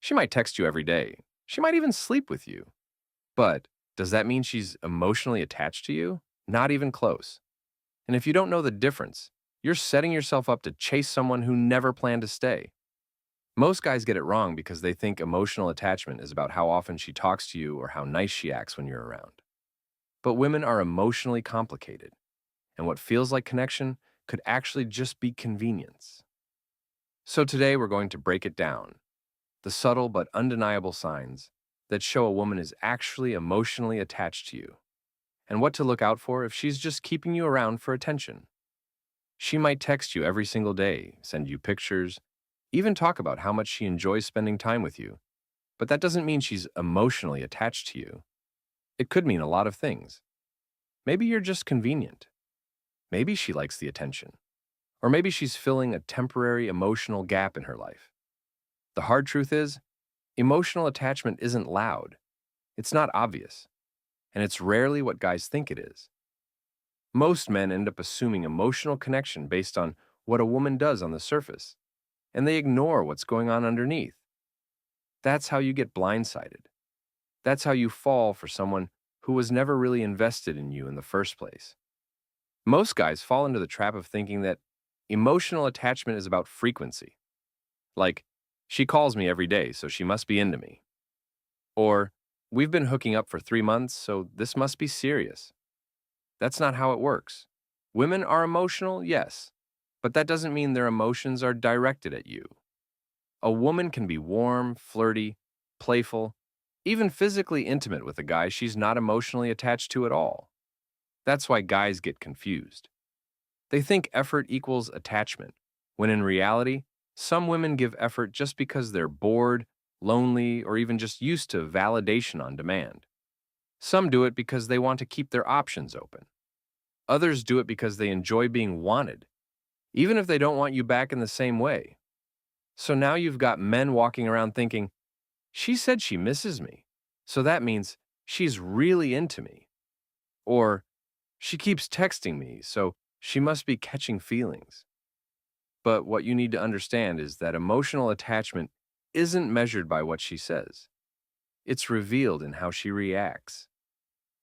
She might text you every day. She might even sleep with you. But does that mean she's emotionally attached to you? Not even close. And if you don't know the difference, you're setting yourself up to chase someone who never planned to stay. Most guys get it wrong because they think emotional attachment is about how often she talks to you or how nice she acts when you're around. But women are emotionally complicated, and what feels like connection could actually just be convenience. So today we're going to break it down, the subtle but undeniable signs that show a woman is actually emotionally attached to you, and what to look out for if she's just keeping you around for attention. She might text you every single day, send you pictures, even talk about how much she enjoys spending time with you, but that doesn't mean she's emotionally attached to you. It could mean a lot of things. Maybe you're just convenient. Maybe she likes the attention. Or maybe she's filling a temporary emotional gap in her life. The hard truth is, emotional attachment isn't loud. It's not obvious. And it's rarely what guys think it is. Most men end up assuming emotional connection based on what a woman does on the surface, and they ignore what's going on underneath. That's how you get blindsided. That's how you fall for someone who was never really invested in you in the first place. Most guys fall into the trap of thinking that emotional attachment is about frequency. Like, she calls me every day, so she must be into me. Or, we've been hooking up for 3 months, so this must be serious. That's not how it works. Women are emotional, yes, but that doesn't mean their emotions are directed at you. A woman can be warm, flirty, playful, even physically intimate with a guy she's not emotionally attached to at all. That's why guys get confused. They think effort equals attachment, when in reality, some women give effort just because they're bored, lonely, or even just used to validation on demand. Some do it because they want to keep their options open. Others do it because they enjoy being wanted, even if they don't want you back in the same way. So now you've got men walking around thinking, she said she misses me, so that means she's really into me. Or, she keeps texting me, so she must be catching feelings. But what you need to understand is that emotional attachment isn't measured by what she says. It's revealed in how she reacts.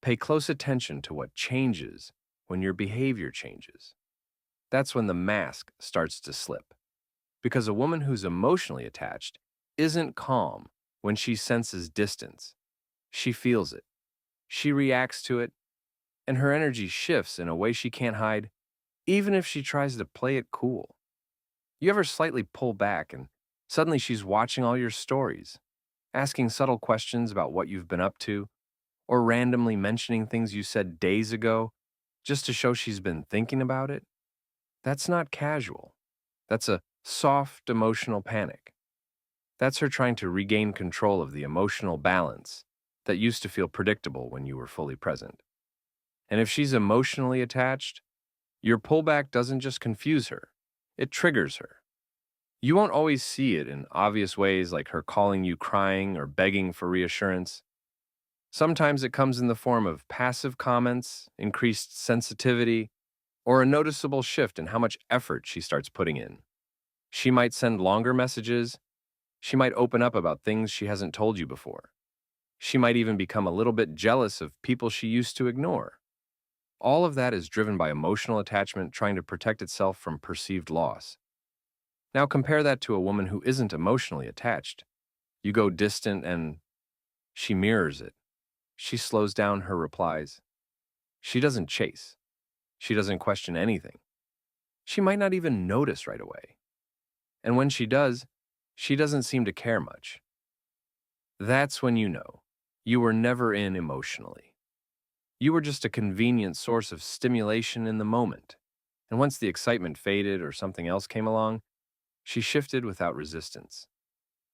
Pay close attention to what changes when your behavior changes. That's when the mask starts to slip. Because a woman who's emotionally attached isn't calm when she senses distance. She feels it. She reacts to it, and her energy shifts in a way she can't hide, even if she tries to play it cool. You ever slightly pull back and suddenly she's watching all your stories, asking subtle questions about what you've been up to, or randomly mentioning things you said days ago just to show she's been thinking about it? That's not casual. That's a soft emotional panic. That's her trying to regain control of the emotional balance that used to feel predictable when you were fully present. And if she's emotionally attached, your pullback doesn't just confuse her, it triggers her. You won't always see it in obvious ways like her calling you crying or begging for reassurance. Sometimes it comes in the form of passive comments, increased sensitivity, or a noticeable shift in how much effort she starts putting in. She might send longer messages. She might open up about things she hasn't told you before. She might even become a little bit jealous of people she used to ignore. All of that is driven by emotional attachment trying to protect itself from perceived loss. Now compare that to a woman who isn't emotionally attached. You go distant and she mirrors it. She slows down her replies. She doesn't chase. She doesn't question anything. She might not even notice right away. And when she does, she doesn't seem to care much. That's when you know you were never in emotionally. You were just a convenient source of stimulation in the moment. And once the excitement faded or something else came along, she shifted without resistance.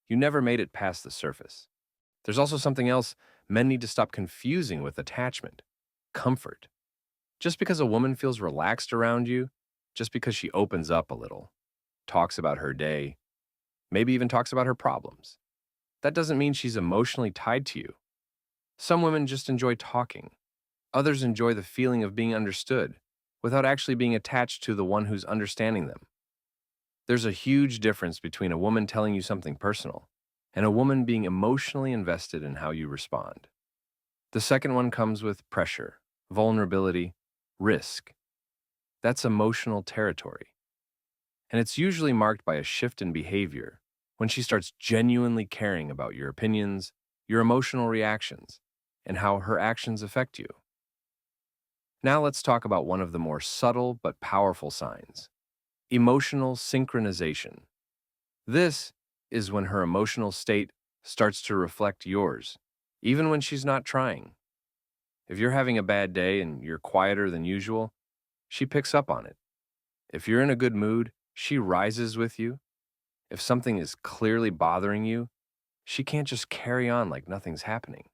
You never made it past the surface. There's also something else men need to stop confusing with attachment: comfort. Just because a woman feels relaxed around you, just because she opens up a little, talks about her day, maybe even talks about her problems, that doesn't mean she's emotionally tied to you. Some women just enjoy talking. Others enjoy the feeling of being understood without actually being attached to the one who's understanding them. There's a huge difference between a woman telling you something personal and a woman being emotionally invested in how you respond. The second one comes with pressure, vulnerability, risk. That's emotional territory. And it's usually marked by a shift in behavior when she starts genuinely caring about your opinions, your emotional reactions, and how her actions affect you. Now let's talk about one of the more subtle but powerful signs: emotional synchronization. This is when her emotional state starts to reflect yours, even when she's not trying. If you're having a bad day and you're quieter than usual, she picks up on it. If you're in a good mood, she rises with you. If something is clearly bothering you, she can't just carry on like nothing's happening.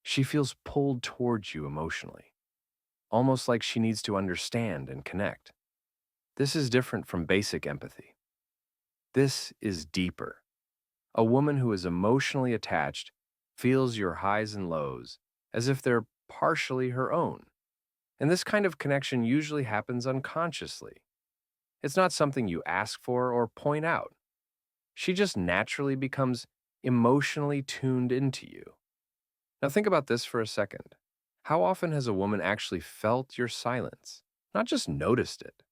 She feels pulled towards you emotionally, almost like she needs to understand and connect. This is different from basic empathy. This is deeper. A woman who is emotionally attached feels your highs and lows as if they're partially her own. And this kind of connection usually happens unconsciously. It's not something you ask for or point out. She just naturally becomes emotionally tuned into you. Now think about this for a second. How often has a woman actually felt your silence, not just noticed it?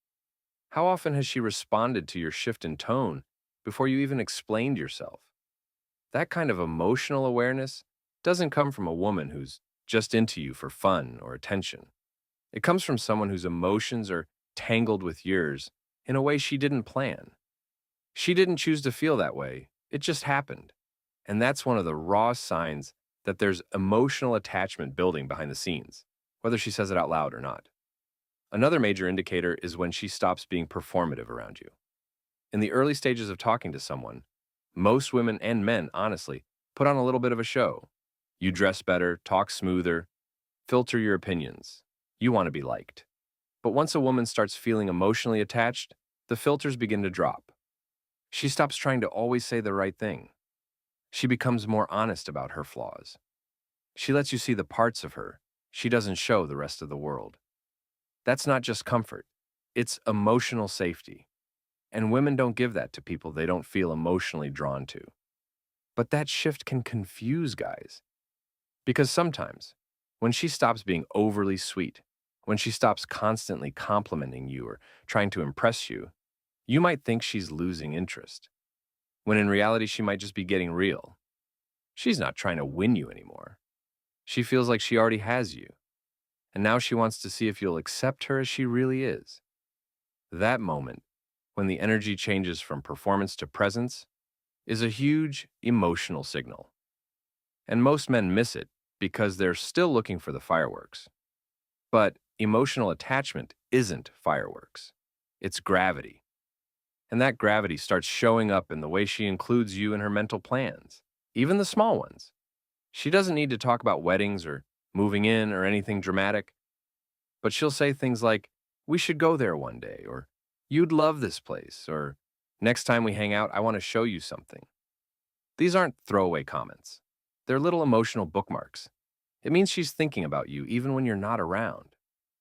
How often has she responded to your shift in tone before you even explained yourself? That kind of emotional awareness doesn't come from a woman who's just into you for fun or attention. It comes from someone whose emotions are tangled with yours in a way she didn't plan. She didn't choose to feel that way, it just happened. And that's one of the raw signs that there's emotional attachment building behind the scenes, whether she says it out loud or not. Another major indicator is when she stops being performative around you. In the early stages of talking to someone, most women and men, honestly, put on a little bit of a show. You dress better, talk smoother, filter your opinions. You want to be liked. But once a woman starts feeling emotionally attached, the filters begin to drop. She stops trying to always say the right thing. She becomes more honest about her flaws. She lets you see the parts of her she doesn't show the rest of the world. That's not just comfort, it's emotional safety. And women don't give that to people they don't feel emotionally drawn to. But that shift can confuse guys. Because sometimes, when she stops being overly sweet, when she stops constantly complimenting you or trying to impress you, you might think she's losing interest, when in reality she might just be getting real. She's not trying to win you anymore. She feels like she already has you, and now she wants to see if you'll accept her as she really is. That moment, when the energy changes from performance to presence, is a huge emotional signal. And most men miss it because they're still looking for the fireworks. But emotional attachment isn't fireworks, it's gravity. And that gravity starts showing up in the way she includes you in her mental plans, even the small ones. She doesn't need to talk about weddings or moving in or anything dramatic, but she'll say things like, "We should go there one day," or "You'd love this place," or "Next time we hang out, I want to show you something." These aren't throwaway comments. They're little emotional bookmarks. It means she's thinking about you even when you're not around.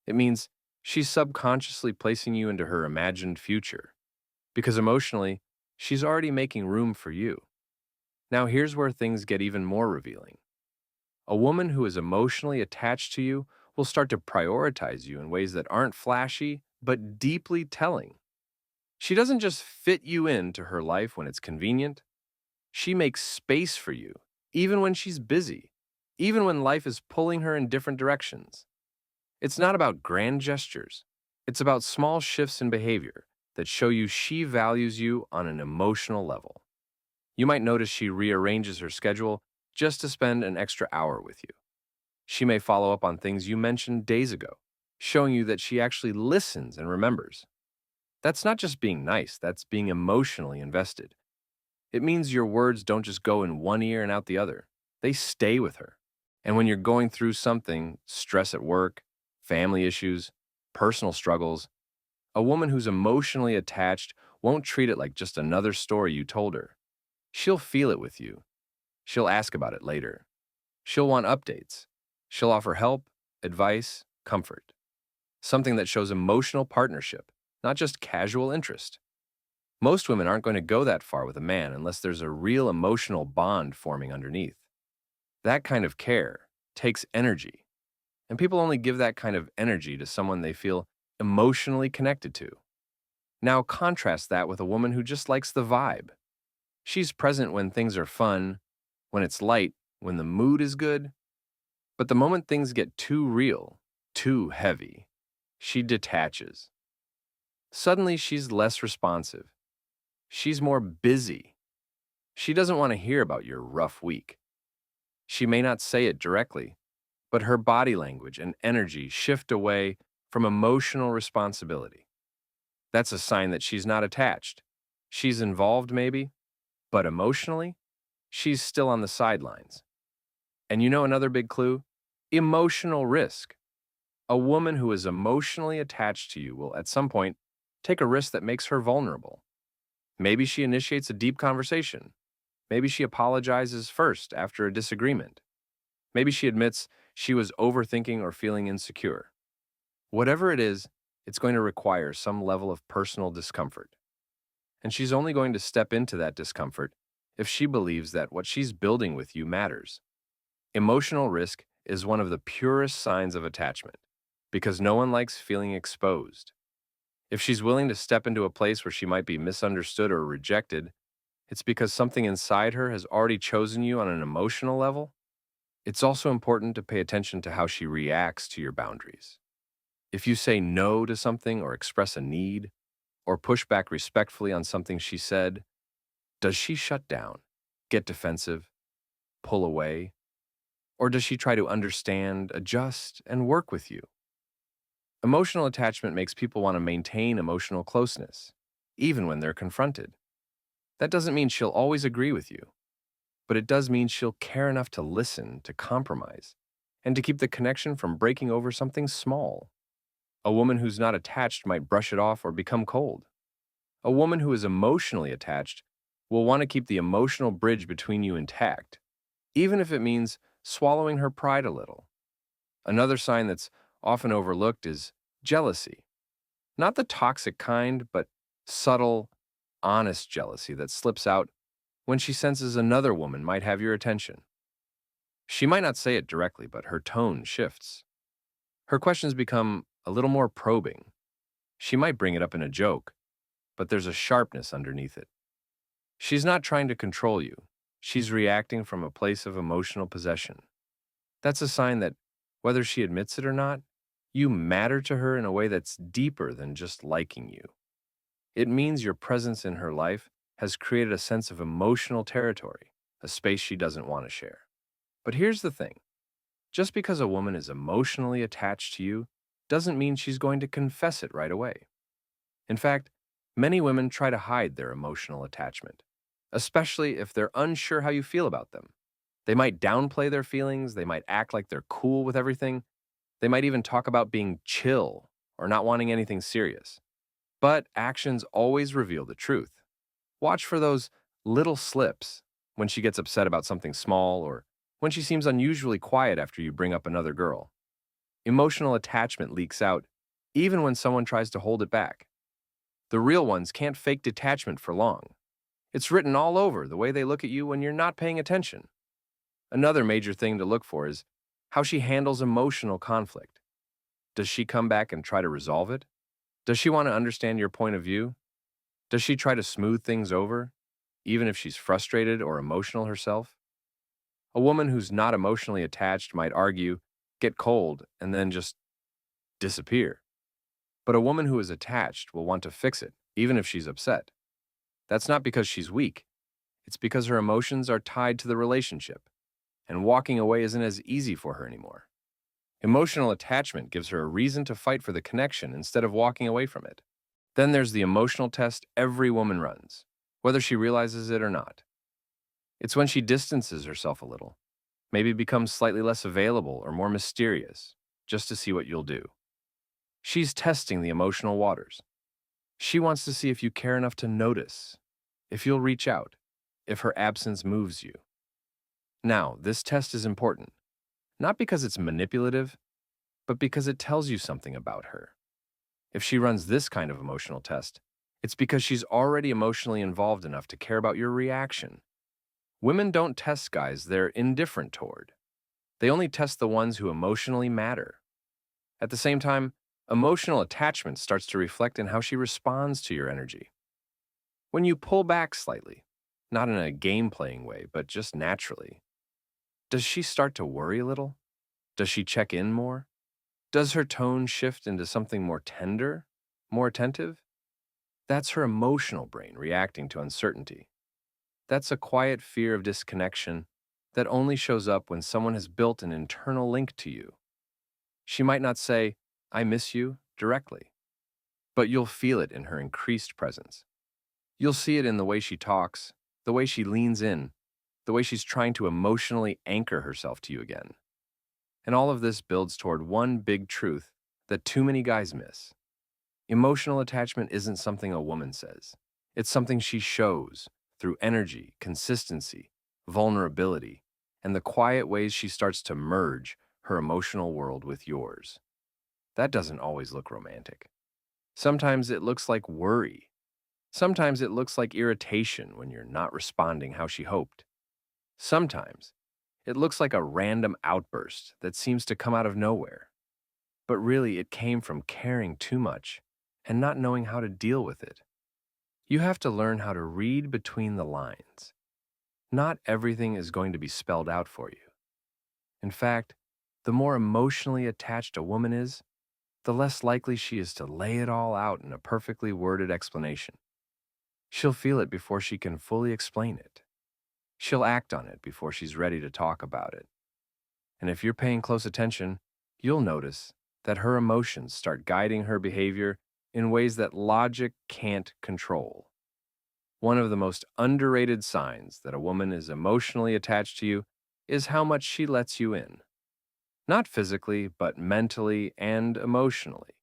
It means she's subconsciously placing you into her imagined future. Because emotionally, she's already making room for you. Now, here's where things get even more revealing. A woman who is emotionally attached to you will start to prioritize you in ways that aren't flashy, but deeply telling. She doesn't just fit you into her life when it's convenient. She makes space for you, even when she's busy, even when life is pulling her in different directions. It's not about grand gestures. It's about small shifts in behavior that show you she values you on an emotional level. You might notice she rearranges her schedule just to spend an extra hour with you. She may follow up on things you mentioned days ago, showing you that she actually listens and remembers. That's not just being nice, that's being emotionally invested. It means your words don't just go in one ear and out the other. They stay with her. And when you're going through something, stress at work, family issues, personal struggles, a woman who's emotionally attached won't treat it like just another story you told her. She'll feel it with you. She'll ask about it later. She'll want updates. She'll offer help, advice, comfort. Something that shows emotional partnership, not just casual interest. Most women aren't going to go that far with a man unless there's a real emotional bond forming underneath. That kind of care takes energy, and people only give that kind of energy to someone they feel emotionally connected to. Now, contrast that with a woman who just likes the vibe. She's present when things are fun, when it's light, when the mood is good, but the moment things get too real, too heavy, she detaches. Suddenly, she's less responsive. She's more busy. She doesn't want to hear about your rough week. She may not say it directly, but her body language and energy shift away from emotional responsibility. That's a sign that she's not attached. She's involved, maybe, but emotionally, she's still on the sidelines. And you know another big clue? Emotional risk. A woman who is emotionally attached to you will, at some point, take a risk that makes her vulnerable. Maybe she initiates a deep conversation. Maybe she apologizes first after a disagreement. Maybe she admits she was overthinking or feeling insecure. Whatever it is, it's going to require some level of personal discomfort. And she's only going to step into that discomfort if she believes that what she's building with you matters. Emotional risk is one of the purest signs of attachment because no one likes feeling exposed. If she's willing to step into a place where she might be misunderstood or rejected, it's because something inside her has already chosen you on an emotional level. It's also important to pay attention to how she reacts to your boundaries. If you say no to something or express a need, or push back respectfully on something she said, does she shut down, get defensive, pull away, or does she try to understand, adjust, and work with you? Emotional attachment makes people want to maintain emotional closeness, even when they're confronted. That doesn't mean she'll always agree with you, but it does mean she'll care enough to listen, to compromise, and to keep the connection from breaking over something small. A woman who's not attached might brush it off or become cold. A woman who is emotionally attached will want to keep the emotional bridge between you intact, even if it means swallowing her pride a little. Another sign that's often overlooked is jealousy. Not the toxic kind, but subtle, honest jealousy that slips out when she senses another woman might have your attention. She might not say it directly, but her tone shifts. Her questions become a little more probing. She might bring it up in a joke, but there's a sharpness underneath it. She's not trying to control you. She's reacting from a place of emotional possession. That's a sign that, whether she admits it or not, you matter to her in a way that's deeper than just liking you. It means your presence in her life has created a sense of emotional territory, a space she doesn't want to share. But here's the thing. Just because a woman is emotionally attached to you doesn't mean she's going to confess it right away. In fact, many women try to hide their emotional attachment, especially if they're unsure how you feel about them. They might downplay their feelings, they might act like they're cool with everything, they might even talk about being chill or not wanting anything serious. But actions always reveal the truth. Watch for those little slips when she gets upset about something small or when she seems unusually quiet after you bring up another girl. Emotional attachment leaks out even when someone tries to hold it back. The real ones can't fake detachment for long. It's written all over the way they look at you when you're not paying attention. Another major thing to look for is how she handles emotional conflict. Does she come back and try to resolve it? Does she want to understand your point of view? Does she try to smooth things over, even if she's frustrated or emotional herself? A woman who's not emotionally attached might argue, get cold, and then just disappear. But a woman who is attached will want to fix it, even if she's upset. That's not because she's weak. It's because her emotions are tied to the relationship, and walking away isn't as easy for her anymore. Emotional attachment gives her a reason to fight for the connection instead of walking away from it. Then there's the emotional test every woman runs, whether she realizes it or not. It's when she distances herself a little, maybe becomes slightly less available or more mysterious, just to see what you'll do. She's testing the emotional waters. She wants to see if you care enough to notice, if you'll reach out, if her absence moves you. Now, this test is important, not because it's manipulative, but because it tells you something about her. If she runs this kind of emotional test, It's because she's already emotionally involved enough to care about your reaction. Women don't test guys they're indifferent toward. They only test the ones who emotionally matter. At the same time, emotional attachment starts to reflect in how she responds to your energy. When you pull back slightly, not in a game playing way, but just naturally, does she start to worry a little? Does she check in more? Does her tone shift into something more tender, more attentive? That's her emotional brain reacting to uncertainty. That's a quiet fear of disconnection that only shows up when someone has built an internal link to you. She might not say, I miss you, directly, but you'll feel it in her increased presence. You'll see it in the way she talks, the way she leans in, the way she's trying to emotionally anchor herself to you again. And all of this builds toward one big truth that too many guys miss. Emotional attachment isn't something a woman says. It's something she shows through energy, consistency, vulnerability, and the quiet ways she starts to merge her emotional world with yours. That doesn't always look romantic. Sometimes it looks like worry. Sometimes it looks like irritation when you're not responding how she hoped. Sometimes it looks like a random outburst that seems to come out of nowhere. But really, it came from caring too much and not knowing how to deal with it. You have to learn how to read between the lines. Not everything is going to be spelled out for you. In fact, the more emotionally attached a woman is, the less likely she is to lay it all out in a perfectly worded explanation. She'll feel it before she can fully explain it. She'll act on it before she's ready to talk about it. And if you're paying close attention, you'll notice that her emotions start guiding her behavior in ways that logic can't control. One of the most underrated signs that a woman is emotionally attached to you is how much she lets you in. Not physically, but mentally and emotionally.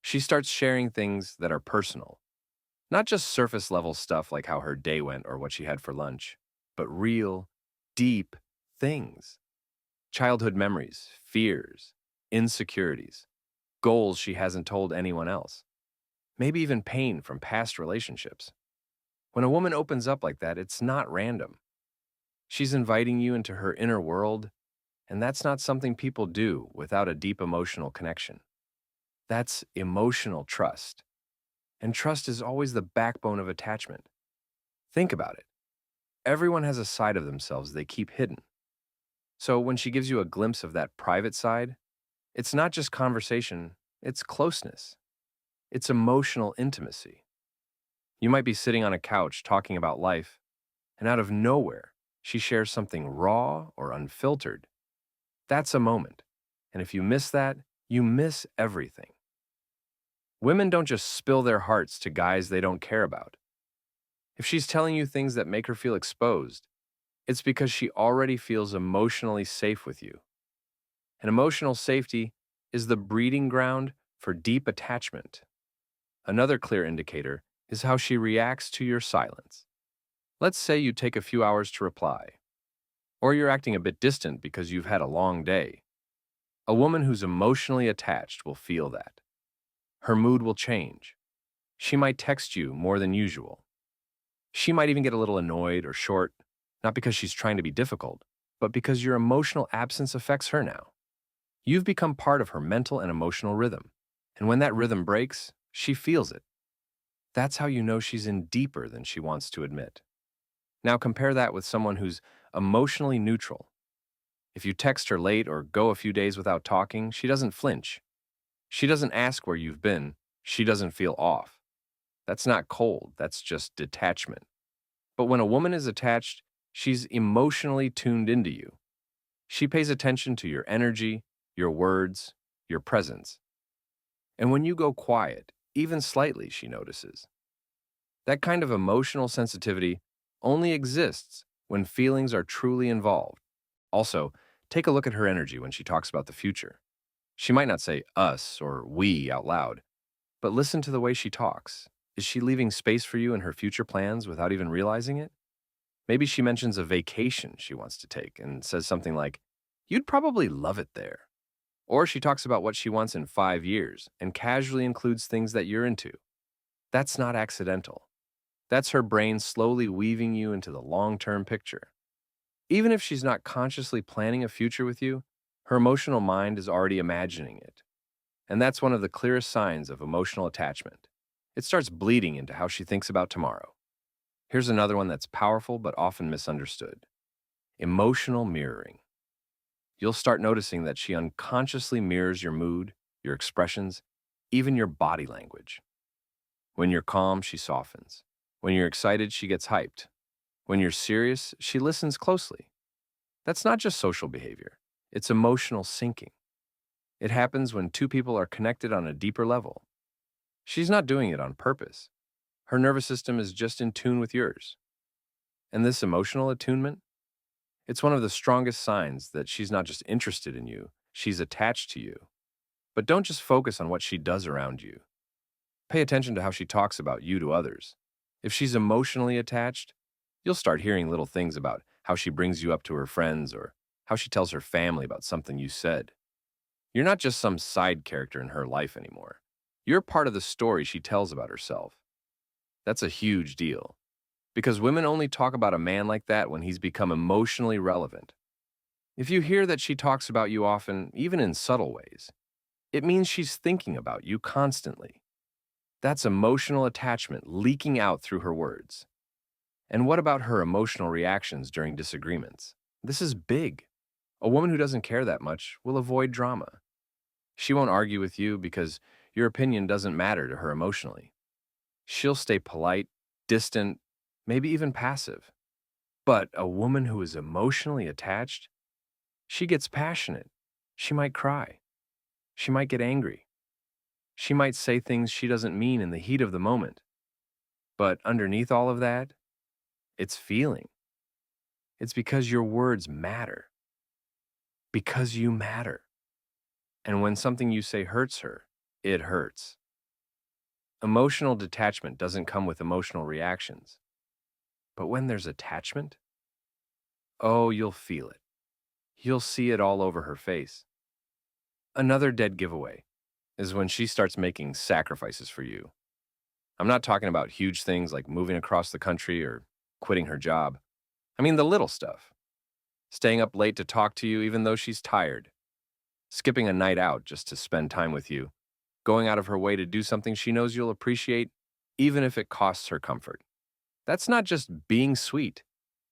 She starts sharing things that are personal, not just surface level stuff like how her day went or what she had for lunch, but real, deep things. Childhood memories, fears, insecurities, goals she hasn't told anyone else, maybe even pain from past relationships. When a woman opens up like that, it's not random. She's inviting you into her inner world, and that's not something people do without a deep emotional connection. That's emotional trust. And trust is always the backbone of attachment. Think about it. Everyone has a side of themselves they keep hidden. So when she gives you a glimpse of that private side, it's not just conversation, it's closeness. It's emotional intimacy. You might be sitting on a couch talking about life, and out of nowhere, she shares something raw or unfiltered. That's a moment. And if you miss that, you miss everything. Women don't just spill their hearts to guys they don't care about. If she's telling you things that make her feel exposed, it's because she already feels emotionally safe with you. And emotional safety is the breeding ground for deep attachment. Another clear indicator is how she reacts to your silence. Let's say you take a few hours to reply, or you're acting a bit distant because you've had a long day. A woman who's emotionally attached will feel that. Her mood will change. She might text you more than usual. She might even get a little annoyed or short, not because she's trying to be difficult, but because your emotional absence affects her now. You've become part of her mental and emotional rhythm, and when that rhythm breaks, she feels it. That's how you know she's in deeper than she wants to admit. Now compare that with someone who's emotionally neutral. If you text her late or go a few days without talking, she doesn't flinch. She doesn't ask where you've been. She doesn't feel off. That's not cold, that's just detachment. But when a woman is attached, she's emotionally tuned into you. She pays attention to your energy, your words, your presence. And when you go quiet, even slightly, she notices. That kind of emotional sensitivity only exists when feelings are truly involved. Also, take a look at her energy when she talks about the future. She might not say us or we out loud, but listen to the way she talks. Is she leaving space for you in her future plans without even realizing it? Maybe she mentions a vacation she wants to take and says something like, you'd probably love it there. Or she talks about what she wants in 5 years and casually includes things that you're into. That's not accidental. That's her brain slowly weaving you into the long-term picture. Even if she's not consciously planning a future with you, her emotional mind is already imagining it. And that's one of the clearest signs of emotional attachment. It starts bleeding into how she thinks about tomorrow. Here's another one that's powerful but often misunderstood: emotional mirroring. You'll start noticing that she unconsciously mirrors your mood, your expressions, even your body language. When you're calm, she softens. When you're excited, she gets hyped. When you're serious, she listens closely. That's not just social behavior, it's emotional syncing. It happens when two people are connected on a deeper level. She's not doing it on purpose. Her nervous system is just in tune with yours. And this emotional attunement, it's one of the strongest signs that she's not just interested in you, she's attached to you. But don't just focus on what she does around you. Pay attention to how she talks about you to others. If she's emotionally attached, you'll start hearing little things about how she brings you up to her friends or how she tells her family about something you said. You're not just some side character in her life anymore. You're part of the story she tells about herself. That's a huge deal, because women only talk about a man like that when he's become emotionally relevant. If you hear that she talks about you often, even in subtle ways, it means she's thinking about you constantly. That's emotional attachment leaking out through her words. And what about her emotional reactions during disagreements? This is big. A woman who doesn't care that much will avoid drama. She won't argue with you because your opinion doesn't matter to her emotionally. She'll stay polite, distant, maybe even passive. But a woman who is emotionally attached, she gets passionate. She might cry. She might get angry. She might say things she doesn't mean in the heat of the moment. But underneath all of that, it's feeling. It's because your words matter. Because you matter. And when something you say hurts her, it hurts. Emotional detachment doesn't come with emotional reactions. But when there's attachment, oh, you'll feel it. You'll see it all over her face. Another dead giveaway is when she starts making sacrifices for you. I'm not talking about huge things like moving across the country or quitting her job. I mean the little stuff. Staying up late to talk to you even though she's tired. Skipping a night out just to spend time with you. Going out of her way to do something she knows you'll appreciate, even if it costs her comfort. That's not just being sweet.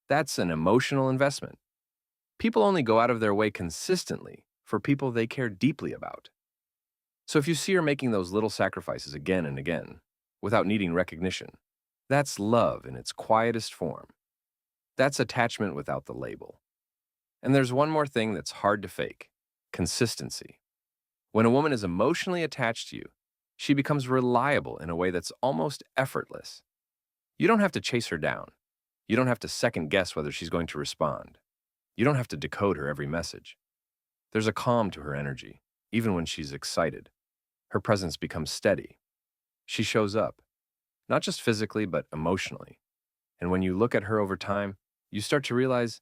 That's an emotional investment. People only go out of their way consistently for people they care deeply about. So if you see her making those little sacrifices again and again, without needing recognition, that's love in its quietest form. That's attachment without the label. And there's one more thing that's hard to fake: consistency. When a woman is emotionally attached to you, she becomes reliable in a way that's almost effortless. You don't have to chase her down. You don't have to second guess whether she's going to respond. You don't have to decode her every message. There's a calm to her energy, even when she's excited. Her presence becomes steady. She shows up, not just physically, but emotionally. And when you look at her over time, you start to realize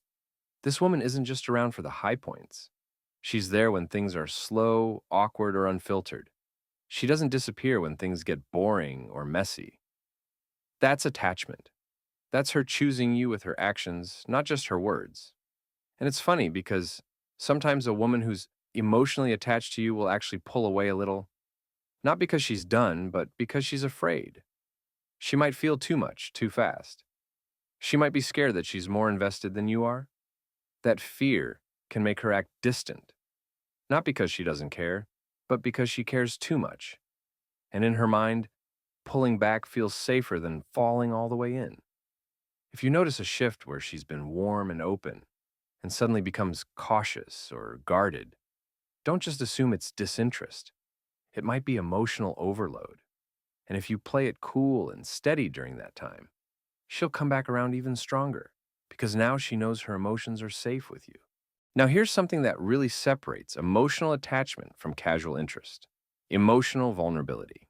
this woman isn't just around for the high points. She's there when things are slow, awkward, or unfiltered. She doesn't disappear when things get boring or messy. That's attachment. That's her choosing you with her actions, not just her words. And it's funny because sometimes a woman who's emotionally attached to you will actually pull away a little, not because she's done, but because she's afraid. She might feel too much, too fast. She might be scared that she's more invested than you are. That fear can make her act distant, not because she doesn't care, but because she cares too much. And in her mind, pulling back feels safer than falling all the way in. If you notice a shift where she's been warm and open and suddenly becomes cautious or guarded, don't just assume it's disinterest. It might be emotional overload. And if you play it cool and steady during that time, she'll come back around even stronger because now she knows her emotions are safe with you. Now, here's something that really separates emotional attachment from casual interest: emotional vulnerability.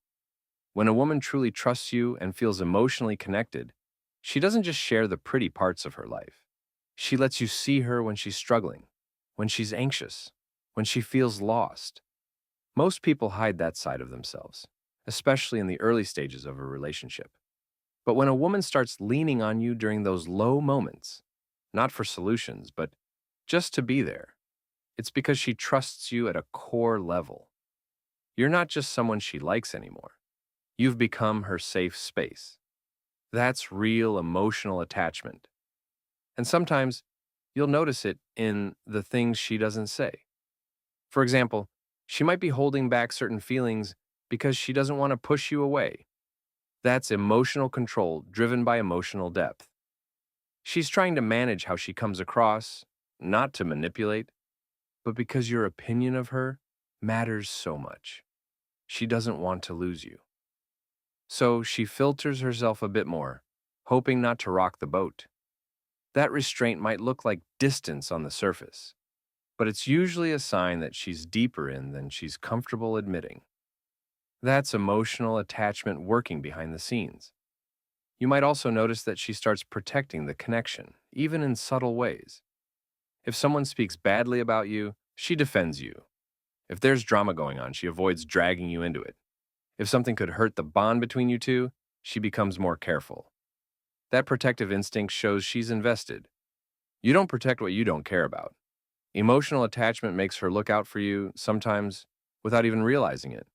When a woman truly trusts you and feels emotionally connected, she doesn't just share the pretty parts of her life. She lets you see her when she's struggling, when she's anxious, when she feels lost. Most people hide that side of themselves, especially in the early stages of a relationship. But when a woman starts leaning on you during those low moments, not for solutions, but just to be there, it's because she trusts you at a core level. You're not just someone she likes anymore. You've become her safe space. That's real emotional attachment. And sometimes you'll notice it in the things she doesn't say. For example, she might be holding back certain feelings because she doesn't want to push you away. That's emotional control driven by emotional depth. She's trying to manage how she comes across, not to manipulate, but because your opinion of her matters so much. She doesn't want to lose you. So she filters herself a bit more, hoping not to rock the boat. That restraint might look like distance on the surface, but it's usually a sign that she's deeper in than she's comfortable admitting. That's emotional attachment working behind the scenes. You might also notice that she starts protecting the connection, even in subtle ways. If someone speaks badly about you, she defends you. If there's drama going on, she avoids dragging you into it. If something could hurt the bond between you two, she becomes more careful. That protective instinct shows she's invested. You don't protect what you don't care about. Emotional attachment makes her look out for you, sometimes without even realizing it.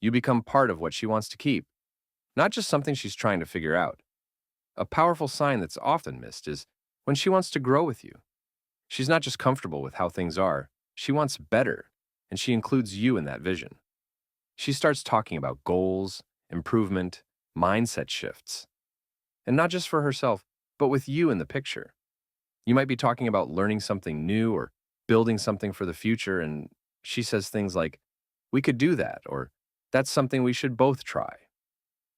You become part of what she wants to keep, not just something she's trying to figure out. A powerful sign that's often missed is when she wants to grow with you. She's not just comfortable with how things are, she wants better, and she includes you in that vision. She starts talking about goals, improvement, mindset shifts. And not just for herself, but with you in the picture. You might be talking about learning something new or building something for the future, and she says things like, "We could do that," or "That's something we should both try."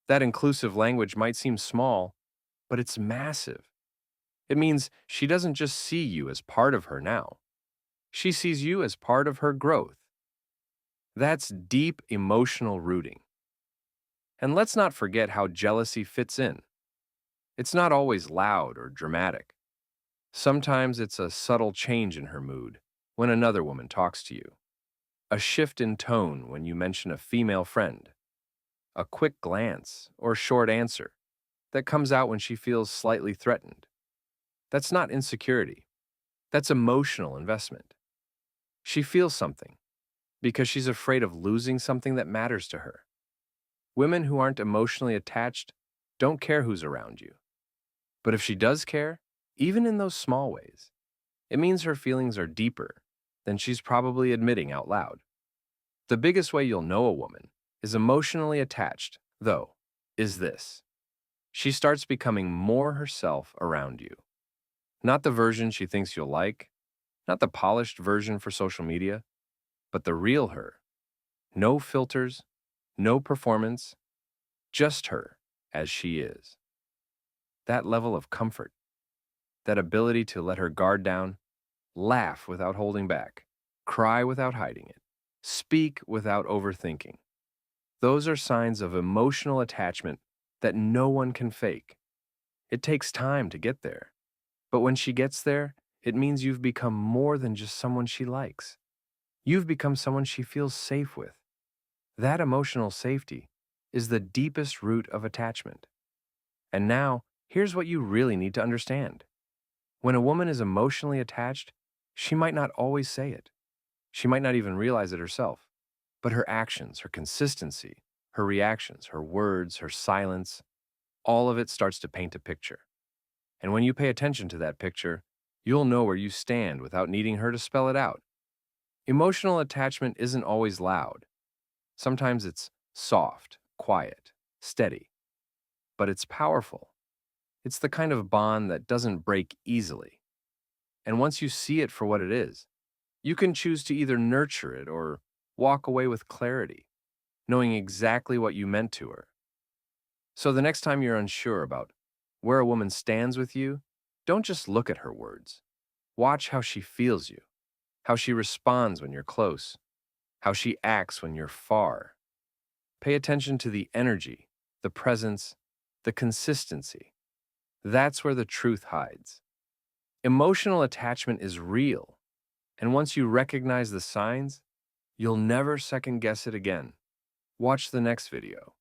That inclusive language might seem small, but it's massive. It means she doesn't just see you as part of her now. She sees you as part of her growth. That's deep emotional rooting. And let's not forget how jealousy fits in. It's not always loud or dramatic. Sometimes it's a subtle change in her mood when another woman talks to you, a shift in tone when you mention a female friend, a quick glance or short answer that comes out when she feels slightly threatened. That's not insecurity. That's emotional investment. She feels something because she's afraid of losing something that matters to her. Women who aren't emotionally attached don't care who's around you. But if she does care, even in those small ways, it means her feelings are deeper than she's probably admitting out loud. The biggest way you'll know a woman is emotionally attached, though, is this. She starts becoming more herself around you. Not the version she thinks you'll like, not the polished version for social media, but the real her. No filters, no performance, just her as she is. That level of comfort, that ability to let her guard down, laugh without holding back, cry without hiding it, speak without overthinking. Those are signs of emotional attachment that no one can fake. It takes time to get there. But when she gets there, it means you've become more than just someone she likes. You've become someone she feels safe with. That emotional safety is the deepest root of attachment. And now, here's what you really need to understand. When a woman is emotionally attached, she might not always say it. She might not even realize it herself. But her actions, her consistency, her reactions, her words, her silence, all of it starts to paint a picture. And when you pay attention to that picture, you'll know where you stand without needing her to spell it out. Emotional attachment isn't always loud. Sometimes it's soft, quiet, steady. But it's powerful. It's the kind of bond that doesn't break easily. And once you see it for what it is, you can choose to either nurture it or walk away with clarity, knowing exactly what you meant to her. So the next time you're unsure about where a woman stands with you, don't just look at her words. Watch how she feels you, how she responds when you're close, how she acts when you're far. Pay attention to the energy, the presence, the consistency. That's where the truth hides. Emotional attachment is real, and once you recognize the signs, you'll never second guess it again. Watch the next video.